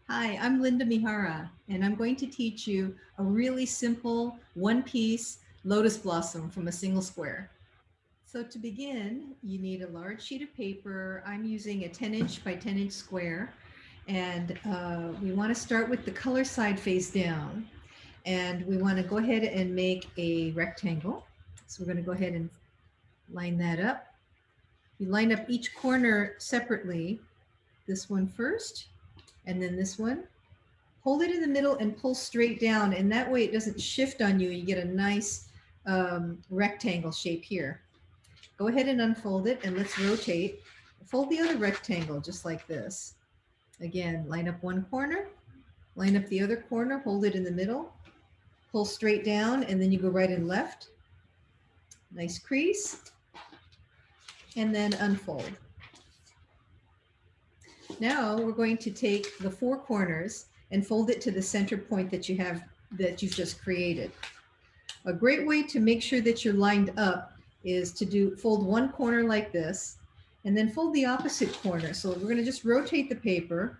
Hi, I'm Linda Mihara, and I'm going to teach you a really simple one-piece lotus blossom from a single square. So to begin, you need a large sheet of paper. I'm using a 10-inch by 10-inch square, and we want to start with the color side face down, and we want to go ahead and make a rectangle. So we're going to go ahead and line that up. You line up each corner separately, this one first, and then this one. Hold it in the middle and pull straight down, and that way it doesn't shift on you. You get a nice rectangle shape here. Go ahead and unfold it, and let's rotate. Fold the other rectangle just like this. Again, line up one corner, line up the other corner, hold it in the middle, pull straight down, and then you go right and left. Nice crease, and then unfold. Now we're going to take the four corners and fold it to the center point that you've just created. A great way to make sure that you're lined up is to fold one corner like this, and then fold the opposite corner. So we're going to just rotate the paper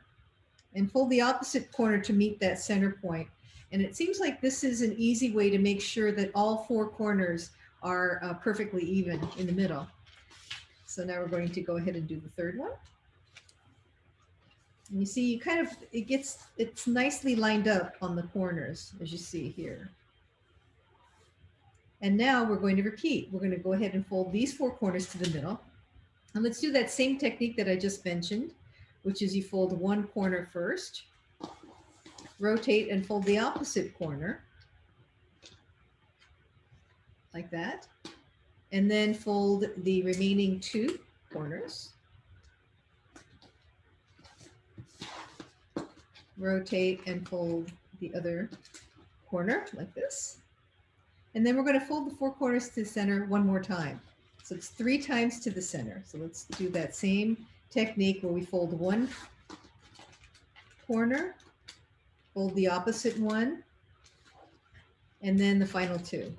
and fold the opposite corner to meet that center point. And it seems like this is an easy way to make sure that all four corners are perfectly even in the middle. So now we're going to go ahead and do the third one. And you see, it's nicely lined up on the corners, as you see here. And now we're going to repeat. We're going to go ahead and fold these four corners to the middle. And let's do that same technique that I just mentioned, which is you fold one corner first, rotate and fold the opposite corner, like that, and then fold the remaining two corners. Rotate and fold the other corner like this. And then we're going to fold the four corners to the center one more time. So it's 3 times to the center. So let's do that same technique where we fold one corner, fold the opposite one, and then the final 2.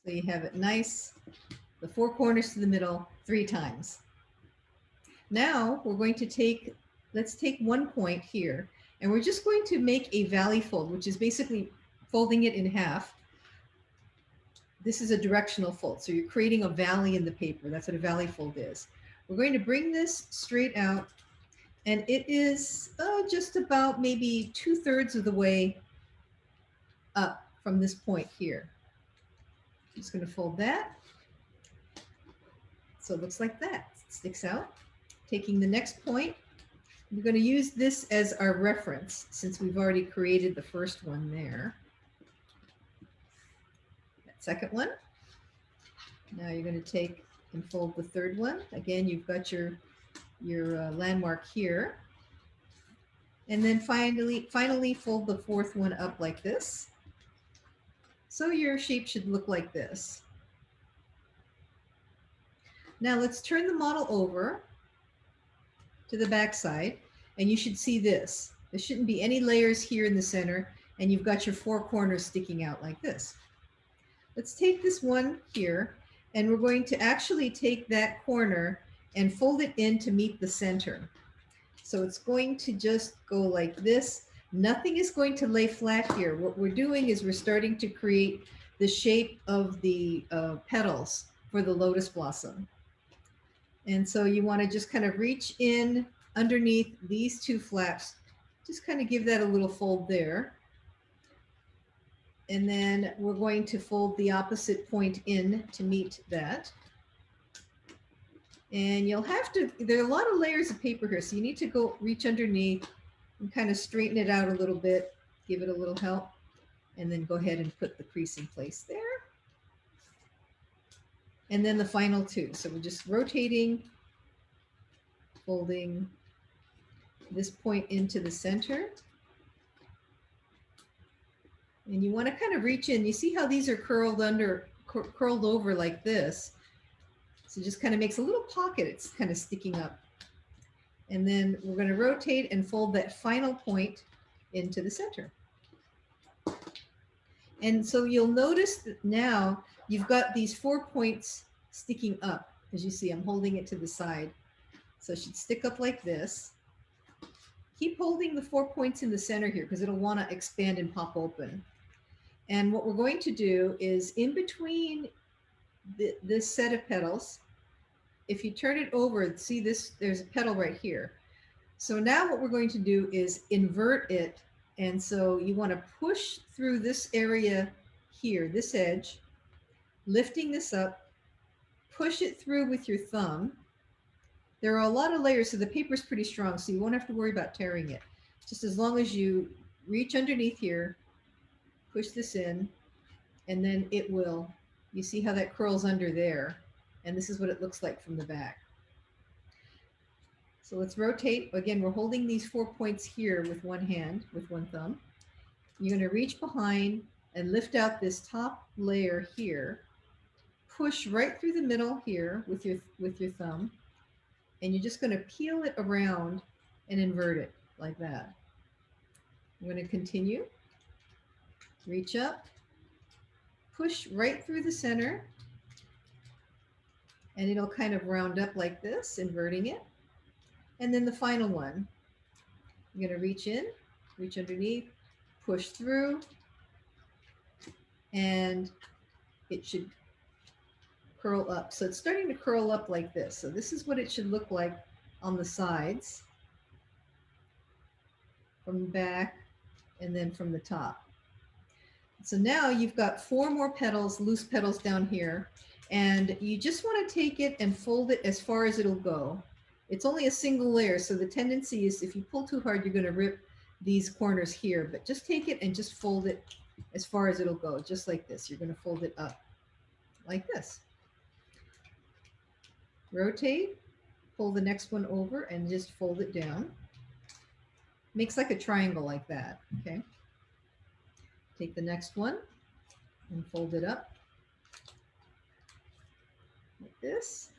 So you have it nice, the 4 corners to the middle 3 times. Now we're going to let's take one point here, and we're just going to make a valley fold, which is basically folding it in half. This is a directional fold, so you're creating a valley in the paper. That's what a valley fold is. We're going to bring this straight out, and it is just about maybe 2/3 of the way up from this point here. I'm just going to fold that. So it looks like that. It sticks out. Taking the next point, we're going to use this as our reference since we've already created the first one there. That second one. Now you're going to take and fold the third one. Again, you've got your landmark here. And then finally fold the fourth one up like this. So your shape should look like this. Now let's turn the model over to the back side, and you should see this. There shouldn't be any layers here in the center, and you've got your 4 corners sticking out like this. Let's take this one here, and we're going to actually take that corner and fold it in to meet the center. So it's going to just go like this. Nothing is going to lay flat here. What we're doing is we're starting to create the shape of the petals for the lotus blossom. And so you want to just kind of reach in underneath these 2 flaps. Just kind of give that a little fold there. And then we're going to fold the opposite point in to meet that. And you'll have to, there are a lot of layers of paper here, so you need to go reach underneath and kind of straighten it out a little bit, give it a little help, and then go ahead and put the crease in place there. And then the final 2. So we're just rotating, folding this point into the center. And you want to kind of reach in. You see how these are curled over like this. So it just kind of makes a little pocket. It's kind of sticking up. And then we're going to rotate and fold that final point into the center. And so you'll notice that now you've got these 4 points sticking up. As you see, I'm holding it to the side. So it should stick up like this. Keep holding the 4 points in the center here because it'll want to expand and pop open. And what we're going to do is in between this set of petals, if you turn it over, see this, there's a petal right here. So now what we're going to do is invert it. And so you want to push through this area here, this edge, lifting this up, push it through with your thumb. There are a lot of layers, so the paper is pretty strong, so you won't have to worry about tearing it. Just as long as you reach underneath here, push this in, and then it will, you see how that curls under there, and this is what it looks like from the back. So let's rotate. Again, we're holding these 4 points here with one hand, with one thumb. You're going to reach behind and lift out this top layer here. Push right through the middle here with your thumb, and you're just going to peel it around and invert it like that. I'm going to continue. Reach up, push right through the center, and it'll kind of round up like this, inverting it. And then the final one, you're going to reach in, reach underneath, push through, and it should curl up. So it's starting to curl up like this. So this is what it should look like on the sides, from the back, and then from the top. So now you've got 4 more petals, loose petals down here, and you just want to take it and fold it as far as it'll go. It's only a single layer, so the tendency is if you pull too hard, you're going to rip these corners here, but just take it and just fold it as far as it'll go, just like this. You're going to fold it up like this. Rotate, pull the next one over, and just fold it down. Makes like a triangle like that, okay? Take the next one and fold it up like this.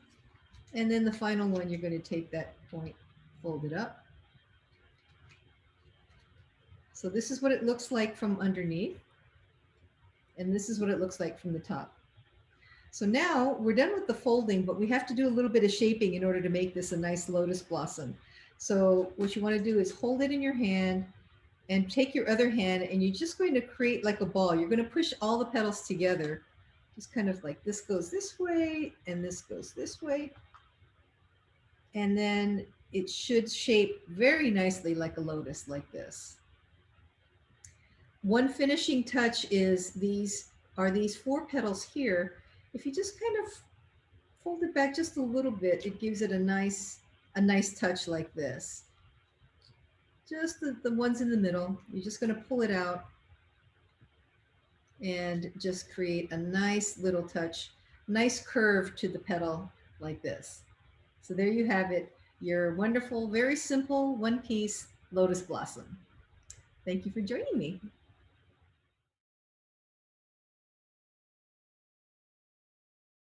And then the final one, you're going to take that point, fold it up. So this is what it looks like from underneath. And this is what it looks like from the top. So now we're done with the folding, but we have to do a little bit of shaping in order to make this a nice lotus blossom. So what you want to do is hold it in your hand and take your other hand, and you're just going to create like a ball. You're going to push all the petals together. Just kind of like this goes this way and this goes this way. And then it should shape very nicely like a lotus like this. One finishing touch is these 4 petals here. If you just kind of fold it back just a little bit, it gives it a nice touch like this. Just the ones in the middle, you're just going to pull it out and just create a nice little touch, nice curve to the petal like this. So there you have it, your wonderful, very simple one-piece lotus blossom. Thank you for joining me.